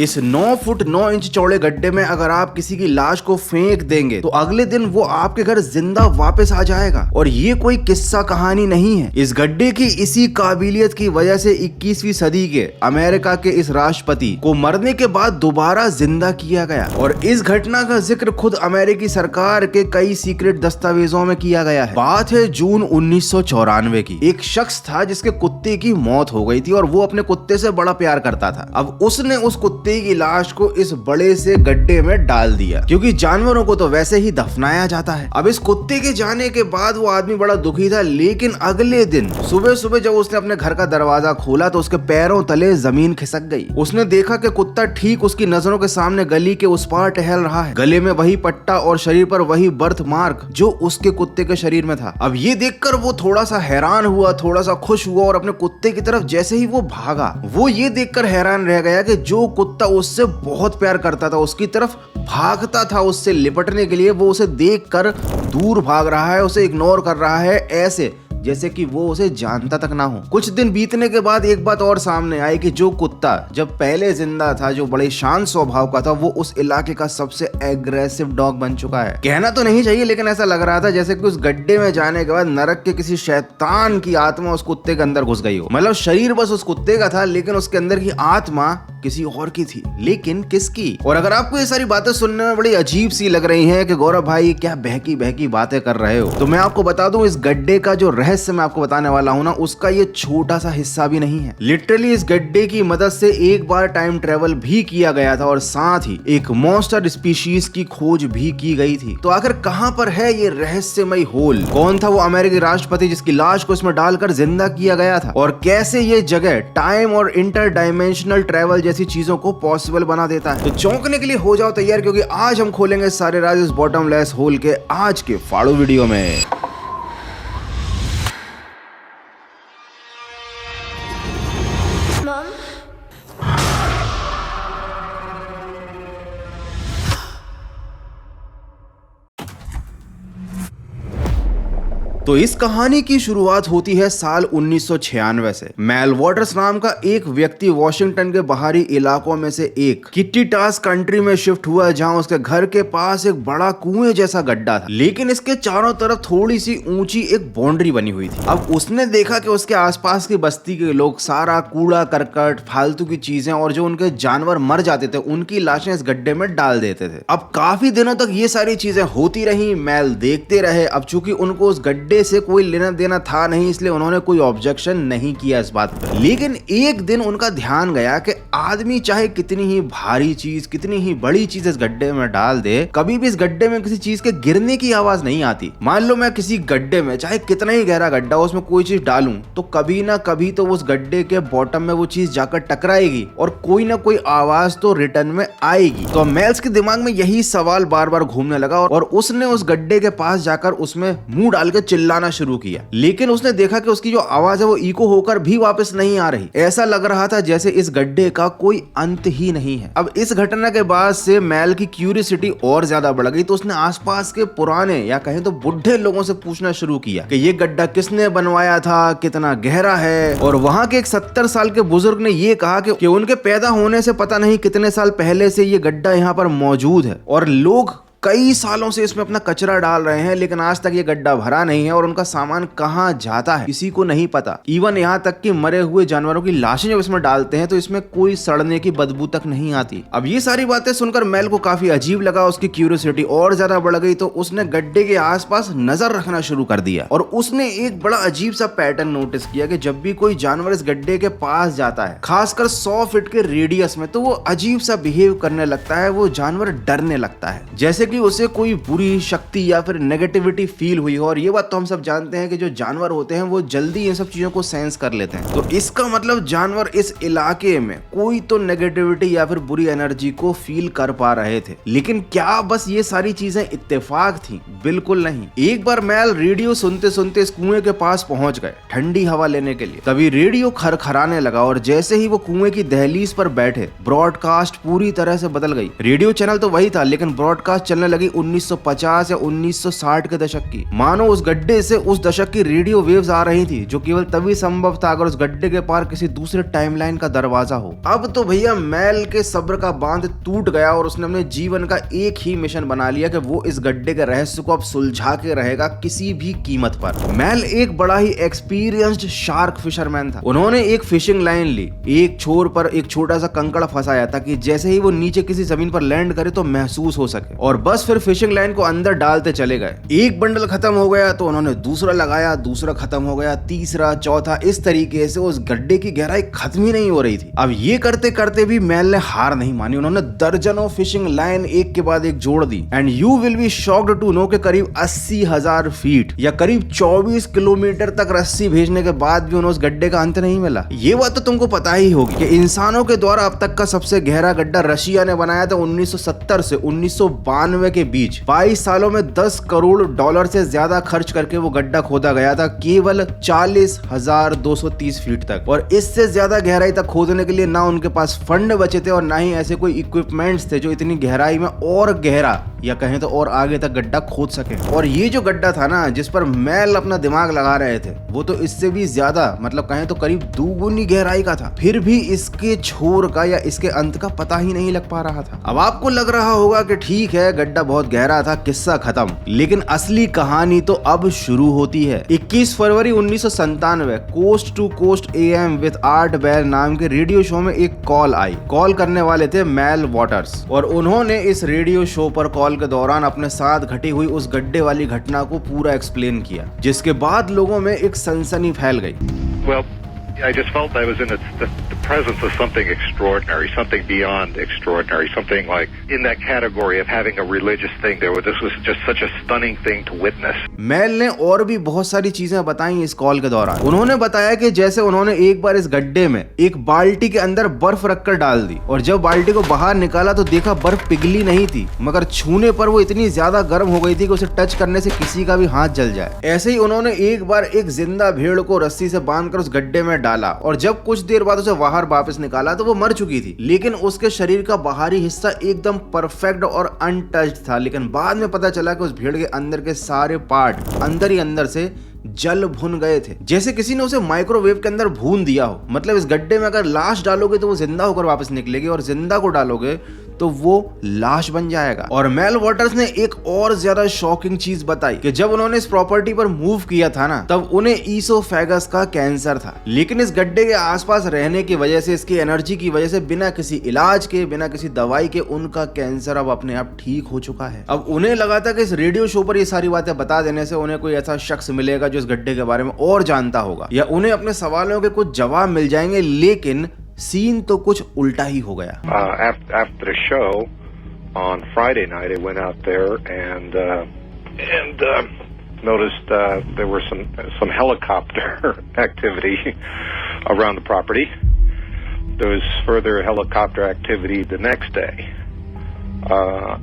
इस 9 foot 9 inch चौड़े गड्ढे में अगर आप किसी की लाश को फेंक देंगे तो अगले दिन वो आपके घर जिंदा वापस आ जाएगा। और ये कोई किस्सा कहानी नहीं है। इस गड्ढे की इसी काबिलियत की वजह से 21वीं सदी के अमेरिका के इस राष्ट्रपति को मरने के बाद दोबारा जिंदा किया गया। और इस घटना का जिक्र खुद अमेरिकी सरकार के कई सीक्रेट दस्तावेजों में किया गया है। बात है जून 1994 की। एक शख्स था जिसके कुत्ते की मौत हो गई थी और वो अपने कुत्ते से बड़ा प्यार करता था। अब उसने उस कुत्ते की लाश को इस बड़े से गड्ढे में डाल दिया, क्योंकि जानवरों को तो वैसे ही दफनाया जाता है। अब इस कुत्ते के जाने के बाद वो आदमी बड़ा दुखी था, लेकिन अगले दिन सुबह सुबह जब उसने अपने घर का दरवाजा खोला तो उसके पैरों तले जमीन खिसक गई। उसने देखा कि कुत्ता ठीक उसकी नजरों के सामने गली के उस पार टहल रहा है। गले में वही पट्टा और शरीर पर वही बर्थ मार्क जो उसके कुत्ते के शरीर में था। अब ये देखकर वो थोड़ा सा हैरान हुआ, थोड़ा सा खुश हुआ और अपने कुत्ते की तरफ जैसे ही वो भागा, वो ये देखकर हैरान रह गया कि जो कुत्ता उससे बहुत प्यार करता था, उसकी तरफ भागता था उससे लिपटने के लिए, वो उसे देखकर दूर भाग रहा है, उसे इग्नोर कर रहा है, ऐसे जैसे कि वो उसे जानता तक ना हो। कुछ दिन बीतने के बाद एक बात और सामने आई कि जो कुत्ता जब पहले जिंदा था, जो बड़े शांत स्वभाव का था, वो उस इलाके का सबसे एग्रेसिव डॉग बन चुका है। कहना तो नहीं चाहिए, लेकिन ऐसा लग रहा था जैसे कि उस गड्ढे में जाने के बाद नरक के किसी शैतान की आत्मा उस कुत्ते के अंदर घुस गई हो। मतलब शरीर बस उस कुत्ते का था, लेकिन उसके अंदर की आत्मा किसी और की थी। लेकिन किसकी? और अगर आपको ये सारी बातें सुनने में बड़ी अजीब सी लग रही हैं कि गौरव भाई क्या बहकी बहकी बातें कर रहे हो, तो मैं आपको बता दूं, इस गड्ढे का जो रहस्य मैं आपको बताने वाला हूं ना, उसका ये छोटा सा हिस्सा भी नहीं है। लिटरली इस गड्ढे की मदद से एक बार टाइम ट्रेवल भी किया गया था और साथ ही एक मॉन्स्टर स्पीशीज की खोज भी की गई थी। तो आखिर कहां पर है ये रहस्यमय होल? कौन था वो अमेरिकी राष्ट्रपति जिसकी लाश को इसमें डालकर जिंदा किया गया था? और कैसे ये जगह टाइम और इंटर डायमेंशनल ट्रेवल जैसी चीजों को पॉसिबल बना देता है? तो चौंकने के लिए हो जाओ तैयार, क्योंकि आज हम खोलेंगे सारे राज इस बॉटमलेस होल के आज के फाड़ो वीडियो में। तो इस कहानी की शुरुआत होती है साल 1996 से। मेल वॉटर्स नाम का एक व्यक्ति वॉशिंगटन के बाहरी इलाकों में से एक किट्टीटास कंट्री में शिफ्ट हुआ, जहां उसके घर के पास एक बड़ा कुएं जैसा गड्ढा था, लेकिन इसके चारों तरफ थोड़ी सी ऊंची एक बाउंड्री बनी हुई थी। अब उसने देखा कि उसके आसपास की बस्ती के लोग सारा कूड़ा करकट, फालतू की चीजें और जो उनके जानवर मर जाते थे उनकी लाशें इस गड्ढे में डाल देते थे। अब काफी दिनों तक ये सारी चीजें होती रही, मेल देखते रहे। अब चूंकि उनको उस गड्ढे से कोई लेना देना था नहीं, इसलिए उन्होंने कोई ऑब्जेक्शन नहीं किया इस बात पर। लेकिन एक दिन उनका ध्यान गया कि आदमी चाहे कितनी ही भारी चीज, कितनी ही बड़ी चीज इस गड्ढे में डाल दे, कभी भी इस गड्ढे में किसी चीज के गिरने की आवाज नहीं आती। मान लो मैं किसी गड्ढे में, चाहे कितना ही गहरा गड्ढा हो, उसमें कोई चीज डालूं तो कभी ना कभी तो उस गड्ढे के बॉटम में वो चीज जाकर टकराएगी और कोई ना कोई आवाज तो रिटर्न में आएगी। तो मेल्स के दिमाग में यही सवाल बार बार घूमने लगा और उसने उस गड्ढे के पास जाकर उसमें मुंह डाल के चिल्लाना शुरू किया। लेकिन उसने देखा कि उसकी जो आवाज है वो इको होकर भी वापस नहीं आ रही। ऐसा लग रहा था जैसे इस गड्ढे का कोई अंत ही नहीं है। अब इस घटना के बाद से मेल की क्यूरियोसिटी और ज्यादा बढ़ गई, तो उसने आसपास के पुराने या कहें तो बुढ़े लोगों से पूछना शुरू किया कि ये गड्ढा किसने बनवाया था, कितना गहरा है। और वहां के एक 70 साल के बुजुर्ग ने ये कहा कि उनके पैदा होने से पता नहीं कितने साल पहले से ये गड्ढा यहाँ पर मौजूद है और लोग कई सालों से इसमें अपना कचरा डाल रहे हैं, लेकिन आज तक ये गड्ढा भरा नहीं है और उनका सामान कहाँ जाता है किसी को नहीं पता। इवन यहाँ तक कि मरे हुए जानवरों की लाशें जब इसमें डालते हैं तो इसमें कोई सड़ने की बदबू तक नहीं आती। अब ये सारी बातें सुनकर मेल को काफी अजीब लगा, उसकी क्यूरियोसिटी और ज्यादा बढ़ गई, तो उसने गड्ढे के आसपास नजर रखना शुरू कर दिया और उसने एक बड़ा अजीब सा पैटर्न नोटिस किया कि जब भी कोई जानवर इस गड्ढे के पास जाता है, खासकर 100 फीट के रेडियस में, तो वो अजीब सा बिहेव करने लगता है, वो जानवर डरने लगता है, जैसे कि उसे कोई बुरी शक्ति या फिर नेगेटिविटी फील हुई हो। और ये बात तो हम सब जानते हैं कि जो जानवर होते हैं वो जल्दी इन सब चीजों को सेंस कर लेते हैं। तो इसका मतलब जानवर इस इलाके में कोई तो नेगेटिविटी या फिर बुरी एनर्जी को फील कर पा रहे थे। लेकिन क्या बस ये सारी चीजें इत्तेफाक थी? बिल्कुल नहीं। एक बार मेल रेडियो सुनते सुनते इस कुएं के पास पहुंच गए ठंडी हवा लेने के लिए। तभी रेडियो खरखराने लगा और जैसे ही वो कुएं की दहलीज पर बैठे, ब्रॉडकास्ट पूरी तरह से बदल गई। रेडियो चैनल तो वही था, लेकिन ब्रॉडकास्ट चलने चलने लगी 1950 या 1960 के दशक की। मानो उस गड्ढे से उस दशक की रेडियो वेव्स आ रही थी, जो केवल तभी संभव था अगर उस गड्ढे के पार किसी दूसरे टाइमलाइन का दरवाजा हो। अब तो भैया मैल के सब्र का बांध टूट गया और उसने अपने जीवन का एक ही मिशन बना लिया कि वो इस गड्ढे के रहस्य को अब सुलझा के रहेगा किसी भी कीमत पर। मैल एक बड़ा ही एक्सपीरियंस्ड शार्क फिशरमैन था। उन्होंने एक फिशिंग लाइन ली, एक छोर पर एक छोटा सा कंकड़ फंसाया ताकि जैसे ही वो नीचे किसी जमीन पर लैंड करे तो महसूस हो सके, और बस फिर फिशिंग लाइन को अंदर डालते चले गए। एक बंडल खत्म हो गया तो उन्होंने दूसरा लगाया, दूसरा खत्म हो गया, तीसरा, चौथा, इस तरीके से उस गड्ढे की गहराई खत्म ही नहीं हो रही थी। अब ये करते करते भी मैल ने हार नहीं मानी। उन्होंने दर्जनों फिशिंग लाइन एक के बाद एक जोड़ दी and you will be shocked to know कि करीब 80,000 फीट या करीब 24 किलोमीटर तक रस्सी भेजने के बाद भी उन्हें उस गड्ढे का अंत नहीं मिला। ये बात तो तुमको पता ही होगी कि इंसानों के द्वारा अब तक का सबसे गहरा गड्ढा रशिया ने बनाया था 1970 से 1992 के बीच। 22 सालों में $10 करोड़ से ज्यादा खर्च करके वो गड्ढा खोदा गया था, केवल 40,230 फीट तक। और इससे ज्यादा गहराई तक खोदने के लिए ना उनके पास फंड बचे थे और ना ही ऐसे कोई इक्विपमेंट्स थे जो इतनी गहराई में और गहरा या कहें तो और आगे तक गड्ढा खोद सके। और ये जो गड्ढा था ना जिस पर मैल अपना दिमाग लगा रहे थे, वो तो इससे भी ज्यादा, मतलब कहें तो करीब दुगुनी गहराई का था। फिर भी इसके छोर का या इसके अंत का पता ही नहीं लग पा रहा था। अब आपको लग रहा होगा कि ठीक है, गड्ढा बहुत गहरा था, किस्सा खत्म, लेकिन असली कहानी तो अब शुरू होती है। 21 फरवरी 1997 coast to coast AM with Art Bell नाम के रेडियो शो में एक कॉल आई। कॉल करने वाले थे मैल वॉटर्स, और उन्होंने इस रेडियो शो पर कॉल के दौरान अपने साथ घटी हुई उस गड्ढे वाली घटना को पूरा एक्सप्लेन किया, जिसके बाद लोगों में एक सनसनी फैल गई। I just felt I was in the presence of something extraordinary, something beyond extraordinary, something like in that category of having a religious thing. This was just such a stunning thing to witness. मैल ने और भी बहुत सारी चीजें बताई इस call के दौरान। उन्होंने बताया कि जैसे उन्होंने एक बार इस गड्ढे में एक बाल्टी के अंदर बर्फ रखकर डाल दी और जब बाल्टी को बाहर निकाला तो देखा बर्फ पिघली नहीं थी, मगर छूने पर वो इतनी ज्यादा गर्म हो गई थी कि उसे टच करने से किसी का भी हाथ जल जाए। ऐसे ही उन्होंने एक बार एक जिंदा भेड़ को रस्सी से बांधकर उस गड्ढे में डाला और जब कुछ देर बाद उसे बाहर वापस निकाला तो वो मर चुकी थी, लेकिन उसके शरीर का बाहरी हिस्सा एकदम परफेक्ट और अनटच्ड था। लेकिन बाद में पता चला कि उस भेड़ के अंदर के सारे पार्ट अंदर ही अंदर से जल भुन गए थे, जैसे किसी ने उसे माइक्रोवेव के अंदर भून दिया हो। मतलब इस गड्ढे में अगर लाश डालोगे तो वो जिंदा होकर वापस निकलेगी और जिंदा को डालोगे तो वो लाश बन जाएगा। और मैल वॉटर्स ने एक और ज्यादा शॉकिंग चीज बताई कि जब उन्होंने इस प्रॉपर्टी पर मूव किया था ना, तब उन्हें ईसोफेगस का कैंसर था, लेकिन इस गड्ढे के आसपास रहने की वजह से, इसकी एनर्जी की वजह से, बिना किसी इलाज के, बिना किसी दवाई के उनका कैंसर अब अपने आप ठीक हो चुका है। अब उन्हें लगा था कि इस रेडियो शो पर ये सारी बातें बता देने से उन्हें कोई ऐसा शख्स मिलेगा जो इस गड्ढे के बारे में और जानता होगा या उन्हें अपने सवालों के कुछ जवाब मिल जाएंगे, लेकिन सीन तो कुछ उल्टा ही हो गया। After the show on Friday night, I went out there and noticed there were some helicopter activity around the property. There was further helicopter activity the next day.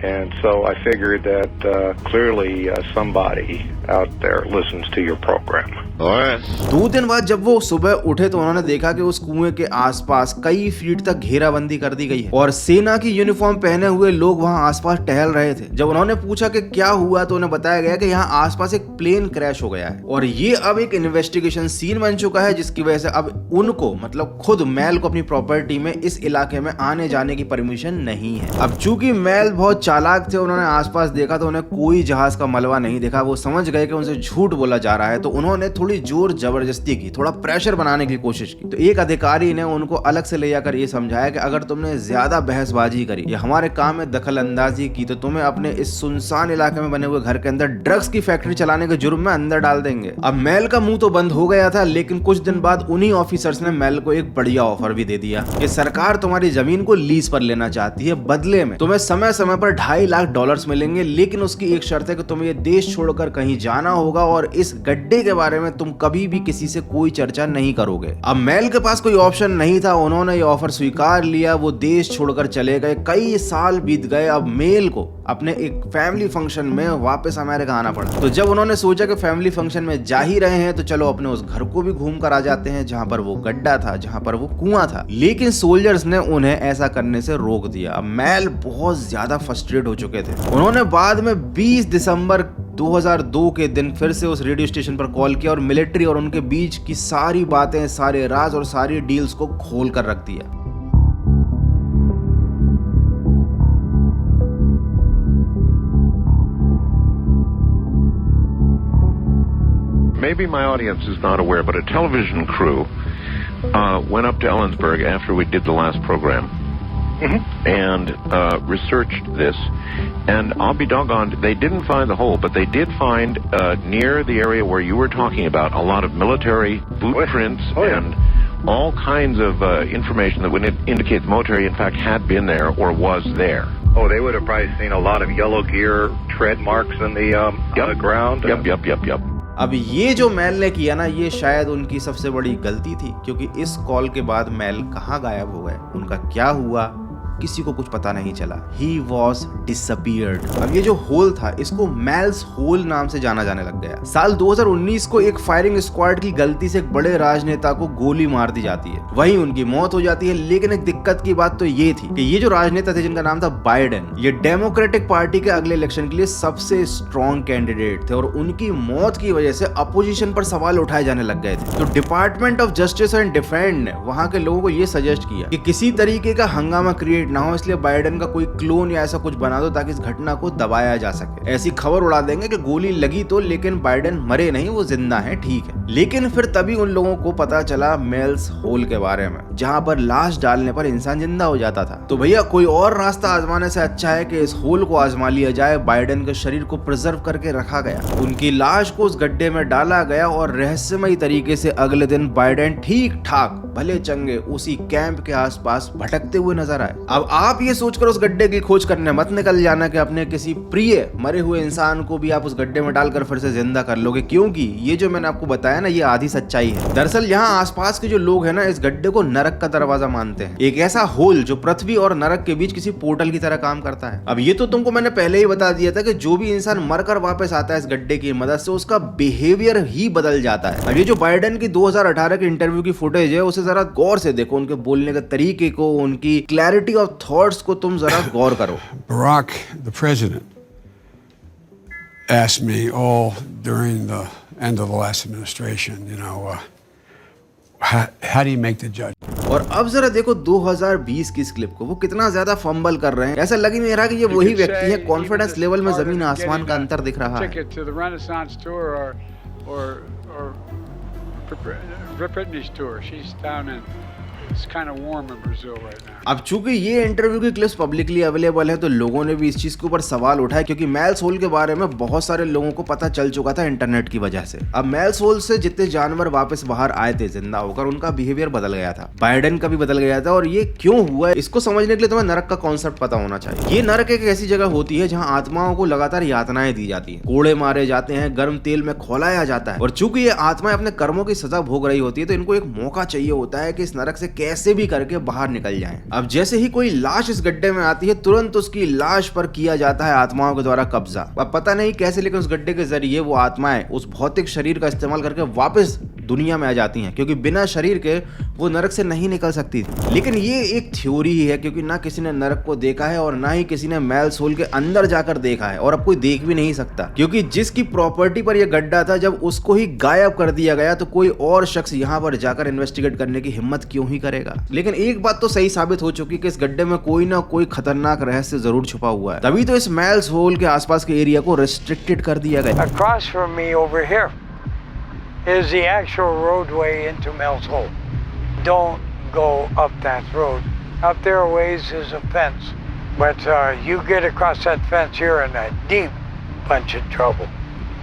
And so I figured that clearly somebody out there listens to your program. 2 दिन बाद जब वो सुबह उठे तो उन्होंने देखा कि उस कुएं के आसपास कई फीट तक घेराबंदी कर दी गई है और सेना की यूनिफॉर्म पहने हुए लोग वहां आसपास टहल रहे थे। जब उन्होंने पूछा कि क्या हुआ तो उन्हें बताया गया कि यहाँ आसपास एक प्लेन क्रैश हो गया है और ये अब एक इन्वेस्टिगेशन सीन बन चुका है, जिसकी वजह से अब उनको, मतलब खुद मैल को, अपनी प्रॉपर्टी में इस इलाके में आने जाने की परमिशन नहीं है। अब चूंकि मैल बहुत चालाक थे, उन्होंने आसपास देखा तो उन्हें कोई जहाज का मलबा नहीं देखा। वो समझ गए कि उनसे झूठ बोला जा रहा है, तो उन्होंने थोड़ी जोर जबरदस्ती की, थोड़ा प्रेशर बनाने की कोशिश की। तो एक अधिकारी ने उनको अलग से ले जाकर ये समझाया कि अगर तुमने ज्यादा बहसबाजी करी या हमारे काम में दखल अंदाजी की तो तुम्हें अपने इस सुनसान इलाके में बने हुए घर के अंदर ड्रग्स की फैक्ट्री चलाने के जुर्म में अंदर डाल देंगे। अब मैल का मुंह तो बंद हो गया था, लेकिन कुछ दिन बाद उन्हीं ऑफिसर्स ने मैल को एक बढ़िया ऑफर भी दे दिया कि सरकार तुम्हारी जमीन को लीज पर लेना चाहती है, बदले में तुम्हें समय समय पर $2.5 लाख मिलेंगे, लेकिन उसकी एक शर्त है कि तुम्हें ये देश छोड़कर कहीं जाना होगा और इस गड्ढे के बारे में तुम कभी भी किसी से कोई चर्चा नहीं करोगे। अब मैल के पास कोई ऑप्शन नहीं था, उन्होंने ये ऑफर स्वीकार लिया। वो देश छोड़कर चले गए। कई साल बीत गए। अब मेल को अपने एक फैमिली फंक्शन में वापस अमेरिका आना पड़ा। तो जब उन्होंने सोचा कि फैमिली फंक्शन में जा ही रहे हैं तो चलो अपने उस घर को भी घूम कर आ जाते हैं जहां पर वो गड्ढा था, जहां पर वो कुआं था, लेकिन सोल्जर्स ने उन्हें ऐसा करने से रोक दिया। अब मैल बहुत बहुत ज्यादा फ्रस्ट्रेट हो चुके थे। उन्होंने बाद में 20 दिसंबर 2002 के दिन फिर से उस रेडियो स्टेशन पर कॉल किया और मिलिट्री और उनके बीच की सारी बातें, सारे राज और सारी डील्स को खोल कर रख दिया। Maybe my audience is not aware, but a television crew went up to Ellensburg after we did the last program and researched this. And I'll be doggone, they didn't find the hole, but they did find near the area where you were talking about a lot of military boot prints and all kinds of information that would indicate the military, in fact, had been there or was there. Oh, they would have probably seen a lot of yellow gear tread marks in the ground. Yep. अब ये जो मैल ने किया ना, ये शायद उनकी सबसे बड़ी गलती थी, क्योंकि इस कॉल के बाद मैल कहाँ गायब हो गए, उनका क्या हुआ, किसी को कुछ पता नहीं चला। He was disappeared। अब ये जो होल था, इसको मैल्स होल नाम से जाना जाने लग गया। साल 2019 को एक फायरिंग स्क्वाड की गलती से एक बड़े राजनेता को गोली मार दी जाती है, वहीं उनकी मौत हो जाती है। लेकिन एक दिक्कत की बात तो ये थी कि ये जो राजनेता थे, जिनका नाम था बाइडेन, ये डेमोक्रेटिक पार्टी के अगले इलेक्शन के लिए सबसे स्ट्रॉन्ग कैंडिडेट थे और उनकी मौत की वजह से अपोजिशन पर सवाल उठाए जाने लग गए थे। तो department of justice and defence ने वहां के लोगों को ये सजेस्ट किया कि किसी तरीके का हंगामा क्रिएट ना हो, इसलिए बाइडेन का कोई क्लोन या ऐसा कुछ बना दो ताकि इस घटना को दबाया जा सके। ऐसी खबर उड़ा देंगे कि गोली लगी तो, लेकिन बाइडेन मरे नहीं, वो जिंदा है, ठीक है। लेकिन फिर तभी उन लोगों को पता चला मेल्स होल के बारे में, जहां पर लाश डालने पर इंसान जिंदा हो जाता था। तो भैया कोई और रास्ता आजमाने से अच्छा है कि इस होल को आजमा लिया जाए। बाइडेन के शरीर को प्रिजर्व करके रखा गया, उनकी लाश को उस गड्ढे में डाला गया और रहस्यमयी तरीके से अगले दिन बाइडेन ठीक ठाक भले चंगे उसी कैंप के आसपास भटकते हुए नजर आए। अब आप ये सोचकर उस गड्ढे की खोज करने मत निकल जाना कि अपने किसी प्रिय मरे हुए इंसान को भी आप उस गड्ढे में डालकर फिर से जिंदा कर लोगे, क्योंकि ये जो मैंने आपको बताया ना, ये आधी सच्चाई है। दरअसल यहाँ आसपास के जो लोग हैं ना, इस गड्ढे को नरक का दरवाजा मानते हैं, एक ऐसा होल जो पृथ्वी और नरक के बीच किसी पोर्टल की तरह काम करता है। अब ये तो तुमको मैंने पहले ही बता दिया था कि जो भी इंसान मरकर वापस आता है इस गड्ढे की मदद से, उसका बिहेवियर ही बदल जाता है। अब ये जो बाइडेन की 2018 के इंटरव्यू की फुटेज है, उसे जरा गौर से देखो, उनके बोलने के तरीके को, उनकी क्लैरिटी ऑफ थॉट्स को तुम जरा गौर करो। Barack, the president, asked me all during the end of the last administration, how do you make the judgment? और अब जरा देखो 2020 की इस क्लिप को, वो कितना ज्यादा फंबल कर रहे हैं। ऐसा लग ही नहीं रहा कि ये वही व्यक्ति है। कॉन्फिडेंस लेवल में जमीन आसमान का अंतर दिख रहा है। अब चूंकि ये इंटरव्यू की क्लिप्स पब्लिकली अवेलेबल है, तो लोगों ने भी इस चीज के ऊपर सवाल उठाए, क्योंकि मेल्स होल के बारे में बहुत सारे लोगों को पता चल चुका था इंटरनेट की वजह से। अब मेल्स होल से जितने जानवर वापस बाहर आए थे जिंदा होकर, उनका बिहेवियर बदल गया था, बाइडेन का भी बदल गया था। और ये क्यों हुआ है, इसको समझने के लिए तुम्हें नरक का कॉन्सेप्ट पता होना चाहिए। ये नरक एक ऐसी जगह होती है जहाँ आत्माओं को लगातार यातनाएं दी जाती है, कोड़े मारे जाते हैं, गर्म तेल में खौलाया जाता है। और चूंकि ये आत्माएं अपने कर्मों की सजा भोग रही होती है, तो इनको एक मौका चाहिए होता है कि इस नरक से कैसे भी करके बाहर निकल जाएं। अब जैसे ही कोई लाश इस गड्ढे में आती है, तुरंत उसकी लाश पर किया जाता है आत्माओं के द्वारा कब्जा। अब पता नहीं कैसे, लेकिन उस गड्ढे के जरिए वो आत्माएं उस भौतिक शरीर का इस्तेमाल करके वापस दुनिया में आ जाती हैं, क्योंकि बिना शरीर के वो नरक से नहीं निकल सकती थी। लेकिन ये एक थ्योरी ही है, क्योंकि ना किसी ने नरक को देखा है और ना ही किसी ने मेल्स होल के अंदर जाकर देखा है, और अब कोई देख भी नहीं सकता, क्योंकि जिसकी प्रॉपर्टी पर यह गड्ढा था, जब उसको ही गायब कर दिया गया, तो कोई और शख्स यहाँ पर जाकर इन्वेस्टिगेट करने की हिम्मत क्यों ही करेगा। लेकिन एक बात तो सही साबित हो चुकी कि इस गड्ढे में कोई ना कोई खतरनाक रहस्य जरूर छुपा हुआ है, तभी तो इस मेल्स होल के आसपास के एरिया को रेस्ट्रिक्टेड कर दिया गया। Across from me over here is the actual roadway into Mel's Hole. Don't go up that road. Up there a ways is a fence, but you get across that fence, you're in a deep bunch of trouble.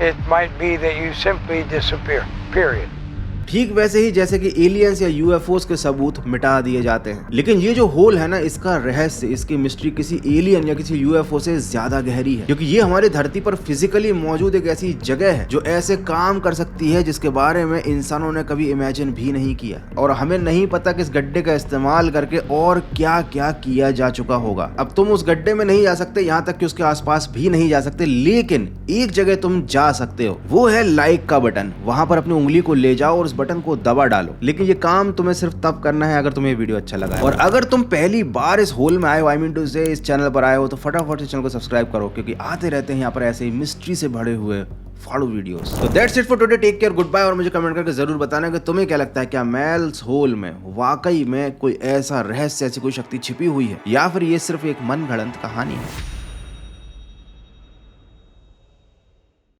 It might be that you simply disappear, period. ठीक वैसे ही जैसे कि aliens या UFOs के सबूत मिटा दिए जाते हैं। लेकिन ये जो होल है ना, इसका रहस्य, इसकी मिस्ट्री किसी एलियन या किसी यूएफओ से ज्यादा गहरी है, क्योंकि ये हमारी धरती पर फिजिकली मौजूद एक ऐसी जगह है जो ऐसे काम कर सकती है जिसके बारे में इंसानों ने कभी इमेजिन भी नहीं किया। और हमें नहीं पता कि इस गड्ढे का इस्तेमाल करके और क्या क्या किया जा चुका होगा। अब तुम उस गड्ढे में नहीं जा सकते, यहाँ तक कि उसके आसपास भी नहीं जा सकते, लेकिन एक जगह तुम जा सकते हो, वो है लाइक का बटन। वहां पर अपनी उंगली को ले जाओ और उस बटन को दबा डालो। लेकिन ये काम तुम्हें सिर्फ तब करना है अगर तुम्हें वीडियो अच्छा लगा है। और अगर तुम पहली बार इस होल में आए हो, आई मीन टू से इस चैनल पर आए हो, तो फटाफट से चैनल को सब्सक्राइब करो, क्योंकि आते रहते हैं यहाँ पर ऐसे ही मिस्ट्री से भरे हुए फाड़ू वीडियोस। तो that's it for today, take care, goodbye. और मुझे कमेंट करके जरूर बताना कि तुम्हें क्या लगता है, क्या मेल्स होल में वाकई में कोई ऐसा रहस्य, ऐसी कोई शक्ति छिपी हुई है, या फिर ये सिर्फ एक मनगढ़ंत कहानी है।